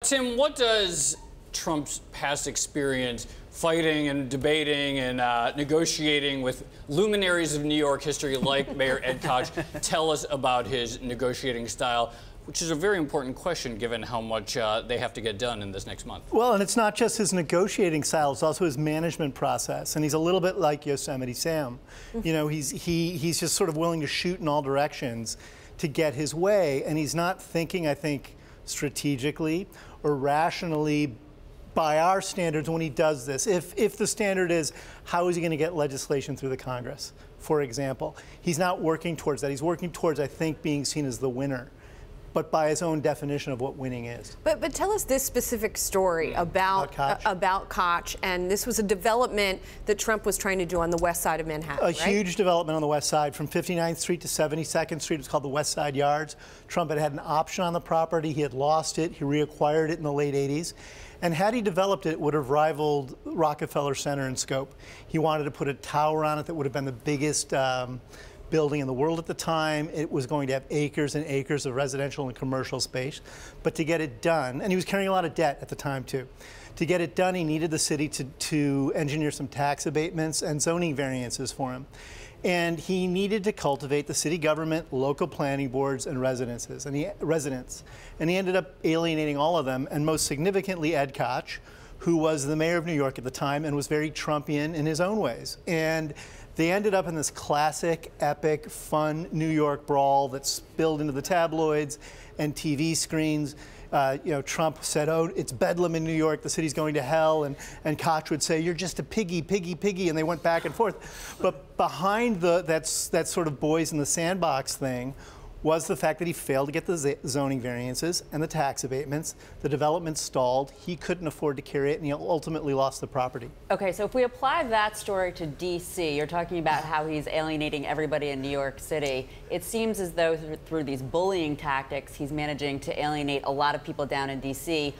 Tim, what does Trump's past experience fighting and debating and negotiating with luminaries of New York history like Mayor Ed Koch tell us about his negotiating style, which is a very important question given how much they have to get done in this next month? Well, and it's not just his negotiating style, it's also his management process. And he's a little bit like Yosemite Sam. You know, he's just sort of willing to shoot in all directions to get his way. And he's not thinking, I think, strategically or rationally by our standards when he does this. If the standard is, how is he going to get legislation through the Congress, for example, he's not working towards that. He's working towards, I think, being seen as the winner, but by his own definition of what winning is. But tell us this specific story about Koch, and this was a development that Trump was trying to do on the west side of Manhattan, right? Huge development on the west side, from 59th Street to 72nd Street. It's called the West Side Yards. Trump had an option on the property. He had lost it. He reacquired it in the late 80s. And had he developed it, it would have rivaled Rockefeller Center in scope. He wanted to put a tower on it that would have been the biggest building in the world at the time. It was going to have acres and acres of residential and commercial space. But to get it done, and he was carrying a lot of debt at the time too, to get it done, he needed the city to engineer some tax abatements and zoning variances for him. And he needed to cultivate the city government, local planning boards, and residents. And he ended up alienating all of them, and most significantly Ed Koch, who was the mayor of New York at the time and was very Trumpian in his own ways. And they ended up in this classic, epic, fun New York brawl that spilled into the tabloids and TV screens. You know, Trump said, "Oh, it's bedlam in New York. The city's going to hell," and Koch would say, "You're just a piggy, piggy, piggy," and they went back and forth. But behind that sort of boys in the sandbox thing was the fact that he failed to get the zoning variances and the tax abatements. The development stalled. He couldn't afford to carry it, and he ultimately lost the property. Okay, so if we apply that story to D.C., you're talking about how he's alienating everybody in New York City. It seems as though through these bullying tactics, he's managing to alienate a lot of people down in D.C.,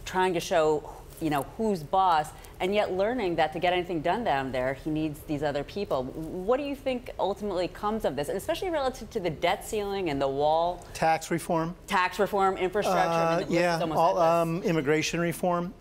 trying to show, you know, who's boss, and yet learning that to get anything done down there, he needs these other people. What do you think ultimately comes of this, and especially relative to the debt ceiling and the wall? Tax reform. Tax reform, infrastructure. Immigration reform.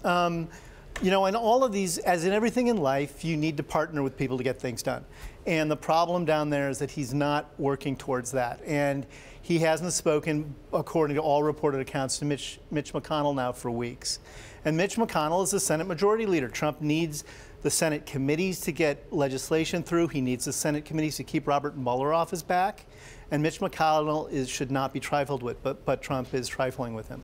You know, and all of these, as in everything in life, you need to partner with people to get things done. And the problem down there is that he's not working towards that. And he hasn't spoken, according to all reported accounts, to Mitch McConnell now for weeks. And Mitch McConnell is the Senate Majority Leader. Trump needs the Senate committees to get legislation through. He needs the Senate committees to keep Robert Mueller off his back. And Mitch McConnell should not be trifled with, but Trump is trifling with him.